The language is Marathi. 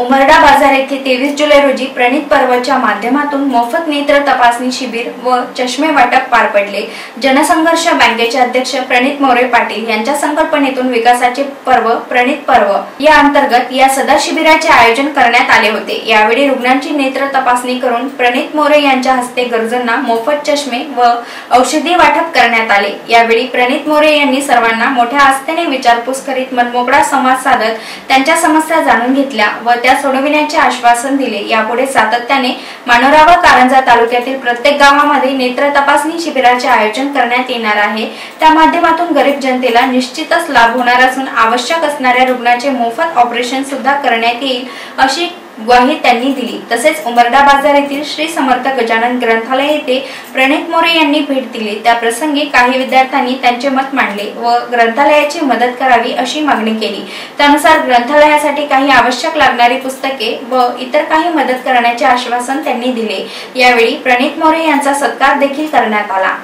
उमरडा बाजार येथे 23 जुलै रोजी प्रणित पर्वच्या माध्यमातून मोफत नेत्र तपासणी शिबिर व चष्मे वाटप पार पडले। जनसंघर्ष बँकेचे अध्यक्ष प्रणित मोरे पाटील यांच्या संकल्पनेतून विकासाचे पर्व प्रणित पर्व या अंतर्गत या सदर शिबिराचे आयोजन करण्यात आले होते। यावेळी रुग्णांची नेत्र तपासणी करून प्रणित मोरे यांच्या हस्ते गरजूंना मोफत चष्मे व औषधी वाटप करण्यात आले। यावेळी प्रणित मोरे यांनी सर्वांना मोठ्या आस्थेने विचारपूस करीत मनमोकळा संवाद साधत त्यांच्या समस्या जाणून घेतल्या व त्या सोडविण्याचे आश्वासन दिले। यापुढे सातत्याने मानोरा व कारंजा तालुक्यातील प्रत्येक गावामध्ये नेत्र तपासणी शिबिराचे आयोजन करण्यात येणार आहे। त्या माध्यमातून गरीब जनतेला निश्चितच लाभ होणार असून आवश्यक असणाऱ्या रुग्णाचे मोफत ऑपरेशन सुद्धा करण्यात येईल अशी ग्वाही त्यांनी दिली। तसेच उमरडा बाजार येथील श्री समर्थ गजानन ग्रंथालय येथे प्रणित मोरे यांनी भेट दिली। त्या प्रसंगी काही विद्यार्थ्यांनी त्यांचे मत मांडले व ग्रंथालयाची मदत करावी अशी मागणी केली। त्यानुसार ग्रंथालयासाठी काही आवश्यक लागणारी पुस्तके व इतर काही मदत करण्याचे आश्वासन त्यांनी दिले। यावेळी प्रणित मोरे यांचा सत्कार देखील करण्यात आला।